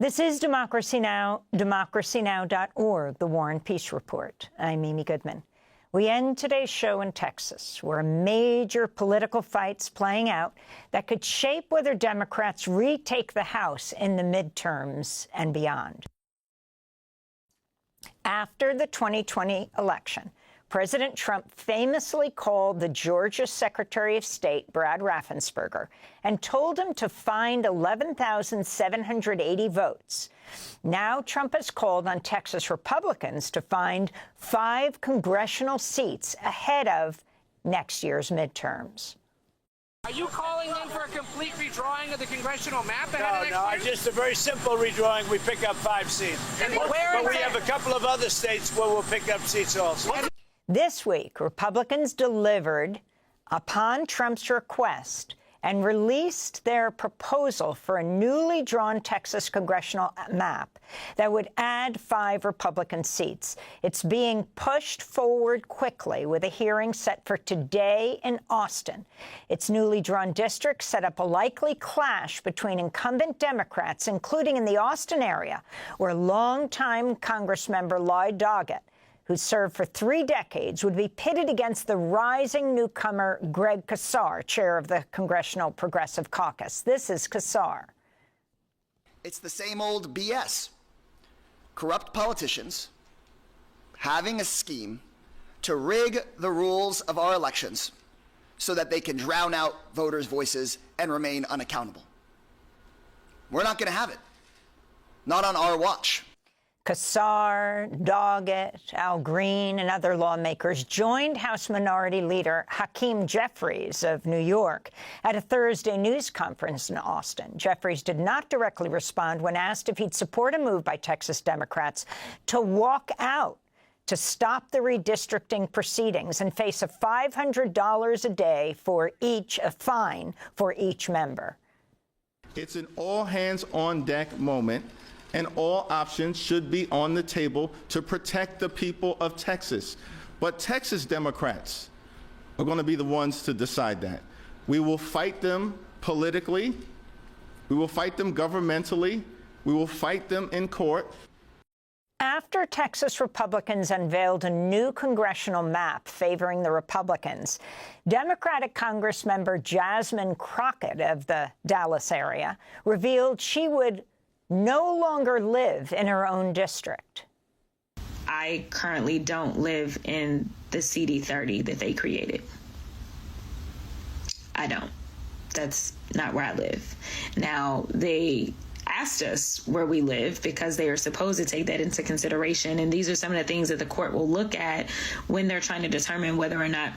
This is Democracy Now!, democracynow.org, the War and Peace Report. I'm Amy Goodman. We end today's show in Texas, where a major political fight's playing out that could shape whether Democrats retake the House in the midterms and beyond. After the 2020 election, President Trump famously called the Georgia Secretary of State, Brad Raffensperger, and told him to find 11,780 votes. Now Trump has called on Texas Republicans to find 5 congressional seats ahead of next year's midterms. Are you calling then for a complete redrawing of the congressional map ahead of next year? Just a very simple redrawing. We pick up 5 seats. But we have a couple of other states where we'll pick up seats also. This week, Republicans delivered upon Trump's request and released their proposal for a newly drawn Texas congressional map that would add 5 Republican seats. It's being pushed forward quickly with a hearing set for today in Austin. Its newly drawn district set up a likely clash between incumbent Democrats, including in the Austin area, where longtime Congressmember Lloyd Doggett, who served for 3 decades, would be pitted against the rising newcomer Greg Casar, chair of the Congressional Progressive Caucus. This is Casar. It's the same old BS. Corrupt politicians having a scheme to rig the rules of our elections so that they can drown out voters' voices and remain unaccountable. We're not going to have it. Not on our watch. Casar, Doggett, Al Green, and other lawmakers joined House Minority Leader Hakeem Jeffries of New York at a Thursday news conference in Austin. Jeffries did not directly respond when asked if he'd support a move by Texas Democrats to walk out to stop the redistricting proceedings and face a $500 a day for each, a fine for each member. It's an all-hands-on-deck moment, and all options should be on the table to protect the people of Texas. But Texas Democrats are going to be the ones to decide that. We will fight them politically. We will fight them governmentally. We will fight them in court. After Texas Republicans unveiled a new congressional map favoring the Republicans, Democratic Congressmember Jasmine Crockett of the Dallas area revealed she would no longer live in her own district. I currently don't live in the CD30 that they created. I don't. That's not where I live. Now, they asked us where we live because they are supposed to take that into consideration. And these are some of the things that the court will look at when they're trying to determine whether or not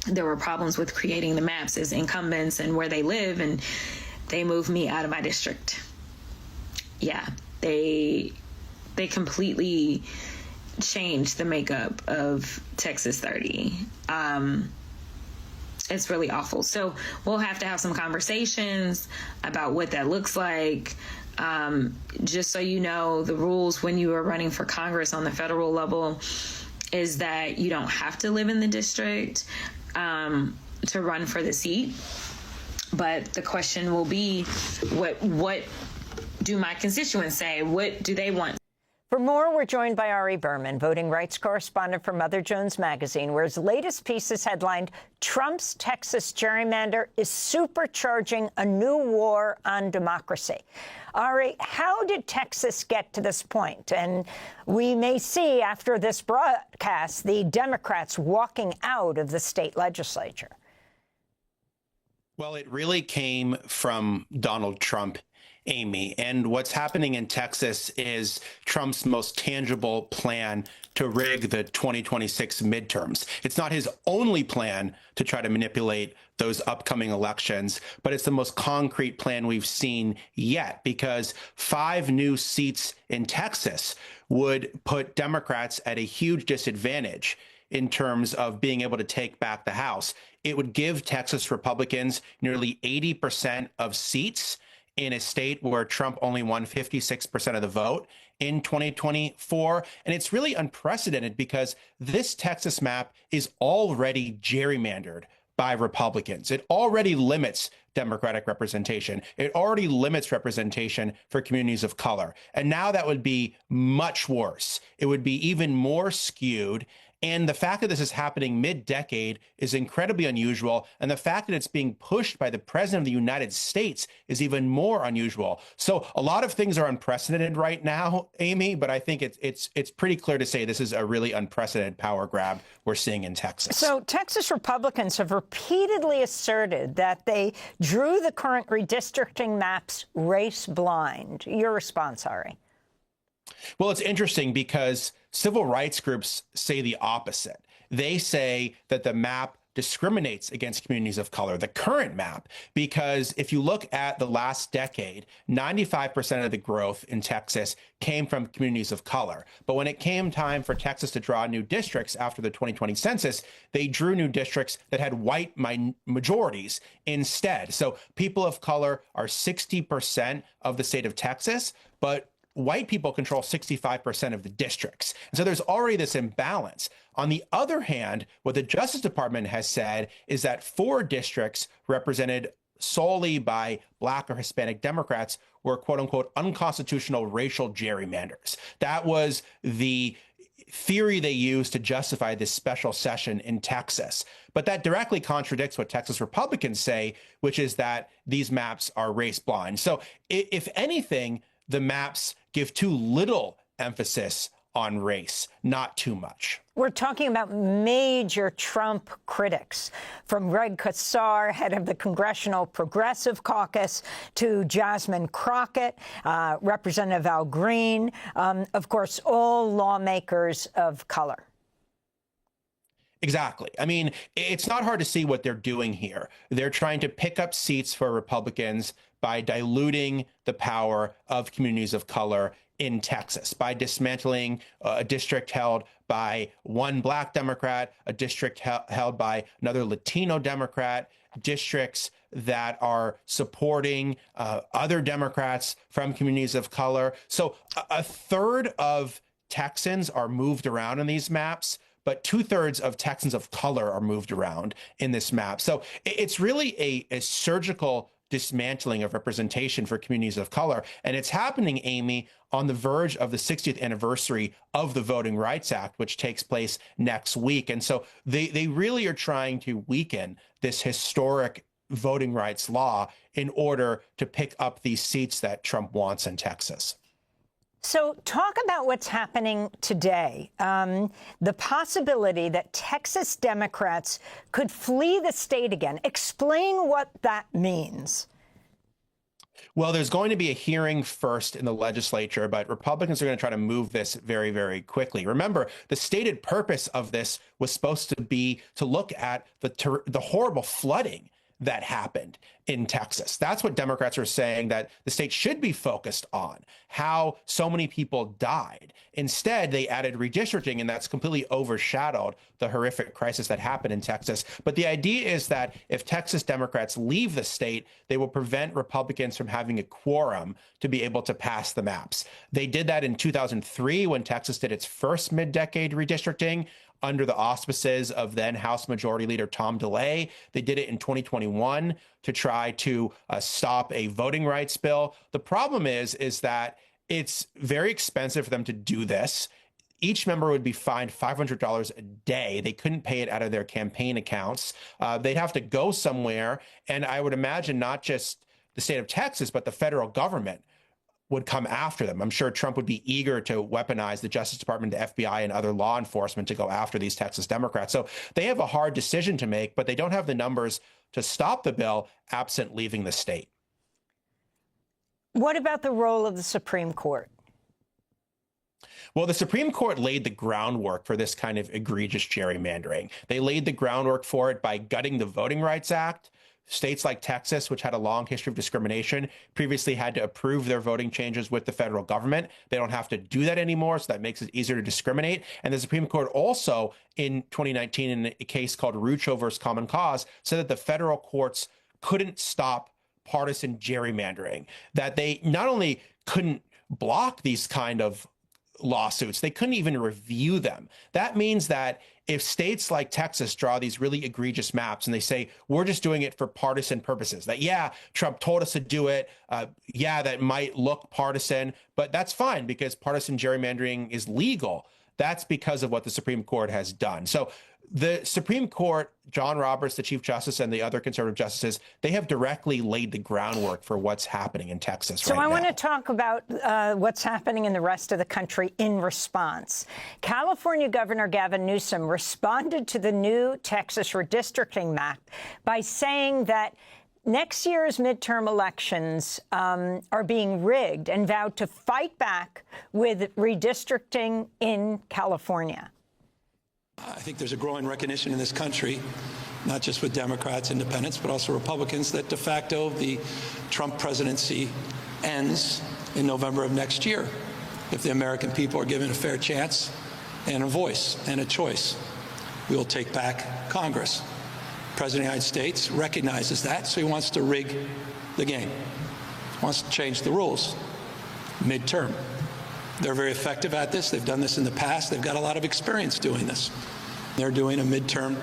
there were problems with creating the maps as incumbents and where they live. And they moved me out of my district. Yeah, they completely changed the makeup of Texas 30. It's really awful. So we'll have to have some conversations about what that looks like. Just so you know, the rules when you are running for Congress on the federal level is that you don't have to live in the district to run for the seat. But the question will be, what do my constituents say? What do they want? For more, we're joined by Ari Berman, voting rights correspondent for Mother Jones Magazine, where his latest piece is headlined, Trump's Texas gerrymander is supercharging a new war on democracy. Ari, how did Texas get to this point? And we may see after this broadcast the Democrats walking out of the state legislature. Well, it really came from Donald Trump, Amy. And what's happening in Texas is Trump's most tangible plan to rig the 2026 midterms. It's not his only plan to try to manipulate those upcoming elections, but it's the most concrete plan we've seen yet, because 5 new seats in Texas would put Democrats at a huge disadvantage in terms of being able to take back the House. It would give Texas Republicans nearly 80% of seats in a state where Trump only won 56% of the vote in 2024. And it's really unprecedented because this Texas map is already gerrymandered by Republicans. It already limits Democratic representation. It already limits representation for communities of color. And now that would be much worse. It would be even more skewed. And the fact that this is happening mid-decade is incredibly unusual. And the fact that it's being pushed by the president of the United States is even more unusual. So a lot of things are unprecedented right now, Amy, but I think it's pretty clear to say this is a really unprecedented power grab we're seeing in Texas. So Texas Republicans have repeatedly asserted that they drew the current redistricting maps race blind. Your response, Ari? Well, it's interesting because civil rights groups say the opposite. They say that the map discriminates against communities of color, the current map, because if you look at the last decade, 95% of the growth in Texas came from communities of color. But when it came time for Texas to draw new districts after the 2020 census, they drew new districts that had white majorities instead. So people of color are 60% of the state of Texas, but white people control 65% of the districts. And so there's already this imbalance. On the other hand, what the Justice Department has said is that 4 districts represented solely by Black or Hispanic Democrats were quote unquote unconstitutional racial gerrymanders. That was the theory they used to justify this special session in Texas. But that directly contradicts what Texas Republicans say, which is that these maps are race blind. So if anything, the maps give too little emphasis on race, not too much. We're talking about major Trump critics, from Greg Casar, head of the Congressional Progressive Caucus, to Jasmine Crockett, Representative Al Green, of course, all lawmakers of color. Exactly. I mean, it's not hard to see what they're doing here. They're trying to pick up seats for Republicans by diluting the power of communities of color in Texas, by dismantling a district held by one Black Democrat, a district held by another Latino Democrat, districts that are supporting other Democrats from communities of color. So a third of Texans are moved around in these maps, but 2/3 of Texans of color are moved around in this map. So it's really a surgical dismantling of representation for communities of color. And it's happening, Amy, on the verge of the 60th anniversary of the Voting Rights Act, which takes place next week. And so they really are trying to weaken this historic voting rights law in order to pick up these seats that Trump wants in Texas. So talk about what's happening today. The possibility that Texas Democrats could flee the state again. Explain what that means. Well, there's going to be a hearing first in the legislature, but Republicans are going to try to move this very, very quickly. Remember, the stated purpose of this was supposed to be to look at the horrible flooding that happened in Texas. That's what Democrats are saying that the state should be focused on, how so many people died. Instead, they added redistricting, and that's completely overshadowed the horrific crisis that happened in Texas. But the idea is that if Texas Democrats leave the state, they will prevent Republicans from having a quorum to be able to pass the maps. They did that in 2003 when Texas did its first mid-decade redistricting under the auspices of then House Majority Leader Tom DeLay. They did it in 2021 to try to stop a voting rights bill. The problem is that it's very expensive for them to do this. Each member would be fined $500 a day. They couldn't pay it out of their campaign accounts. They'd have to go somewhere. And I would imagine not just the state of Texas, but the federal government would come after them. I'm sure Trump would be eager to weaponize the Justice Department, the FBI, and other law enforcement to go after these Texas Democrats. So they have a hard decision to make, but they don't have the numbers to stop the bill absent leaving the state. What about the role of the Supreme Court? Well, the Supreme Court laid the groundwork for this kind of egregious gerrymandering. They laid the groundwork for it by gutting the Voting Rights Act. States like Texas, which had a long history of discrimination, previously had to approve their voting changes with the federal government. They don't have to do that anymore, so that makes it easier to discriminate. And the Supreme Court also, in 2019, in a case called Rucho versus Common Cause, said that the federal courts couldn't stop partisan gerrymandering, that they not only couldn't block these kind of lawsuits, they couldn't even review them. That means that if states like Texas draw these really egregious maps and they say, we're just doing it for partisan purposes, that, yeah, Trump told us to do it. Yeah, that might look partisan, but that's fine because partisan gerrymandering is legal. That's because of what the Supreme Court has done. So the Supreme Court, John Roberts, the Chief Justice, and the other conservative justices, they have directly laid the groundwork for what's happening in Texas right now. So I want to talk about what's happening in the rest of the country in response. California Governor Gavin Newsom responded to the new Texas redistricting map by saying that next year's midterm elections are being rigged and vowed to fight back with redistricting in California. I think there's a growing recognition in this country, not just with Democrats, independents, but also Republicans, that de facto the Trump presidency ends in November of next year if the American people are given a fair chance and a voice and a choice. We will take back Congress. The President of the United States recognizes that, so he wants to rig the game. He wants to change the rules midterm. They're very effective at this. They've done this in the past. They've got a lot of experience doing this. They're doing a midterm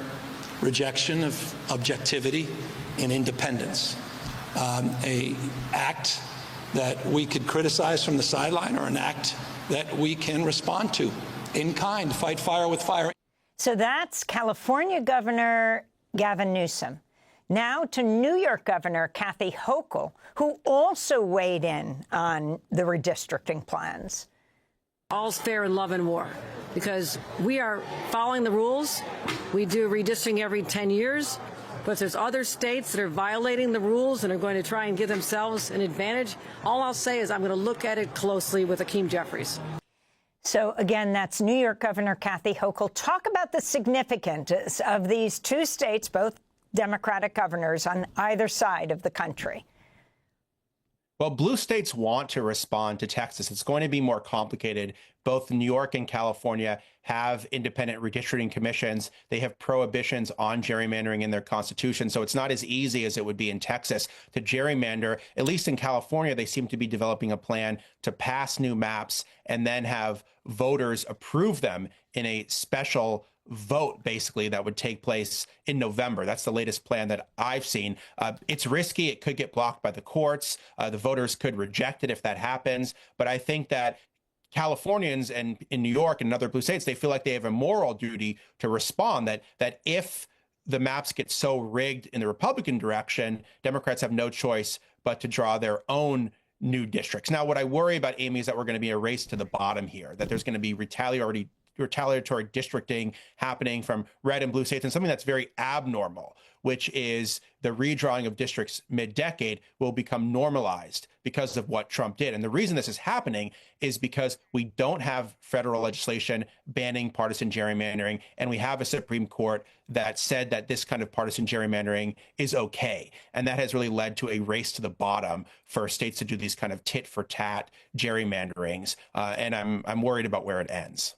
rejection of objectivity and independence, a act that we could criticize from the sideline or an act that we can respond to in kind, fight fire with fire. So that's California Governor Gavin Newsom. Now to New York Governor Kathy Hochul, who also weighed in on the redistricting plans. All's fair in love and war, because we are following the rules. We do redistricting every 10 years, but there's other states that are violating the rules and are going to try and give themselves an advantage. All I'll say is I'm going to look at it closely with Hakeem Jeffries. So, again, that's New York Governor Kathy Hochul. Talk about the significance of these two states, both Democratic governors on either side of the country. Well, blue states want to respond to Texas. It's going to be more complicated. Both New York and California have independent redistricting commissions. They have prohibitions on gerrymandering in their constitution. So it's not as easy as it would be in Texas to gerrymander. At least in California, they seem to be developing a plan to pass new maps and then have voters approve them in a special vote, basically, that would take place in November. That's the latest plan that I've seen. It's risky. It could get blocked by the courts. The voters could reject it if that happens. But I think that Californians and in New York and other blue states, they feel like they have a moral duty to respond, that if the maps get so rigged in the Republican direction, Democrats have no choice but to draw their own new districts. Now, what I worry about, Amy, is that we're going to be a race to the bottom here, that there's going to be retaliatory districting happening from red and blue states, and something that's very abnormal, which is the redrawing of districts mid-decade will become normalized because of what Trump did. And the reason this is happening is because we don't have federal legislation banning partisan gerrymandering, and we have a Supreme Court that said that this kind of partisan gerrymandering is okay. And that has really led to a race to the bottom for states to do these kind of tit-for-tat gerrymanderings. And I'm worried about where it ends.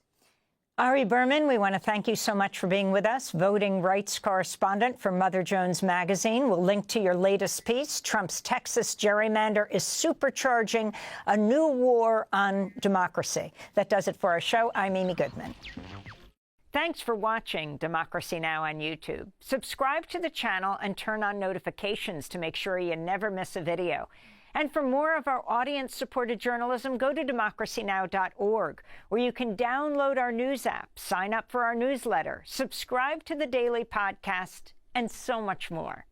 Ari Berman, we want to thank you so much for being with us, voting rights correspondent for Mother Jones Magazine. We'll link to your latest piece. Trump's Texas gerrymander is supercharging a new war on democracy. That does it for our show. I'm Amy Goodman. Thanks for watching Democracy Now! On YouTube. Subscribe to the channel and turn on notifications to make sure you never miss a video. And for more of our audience-supported journalism, go to democracynow.org, where you can download our news app, sign up for our newsletter, subscribe to the daily podcast, and so much more.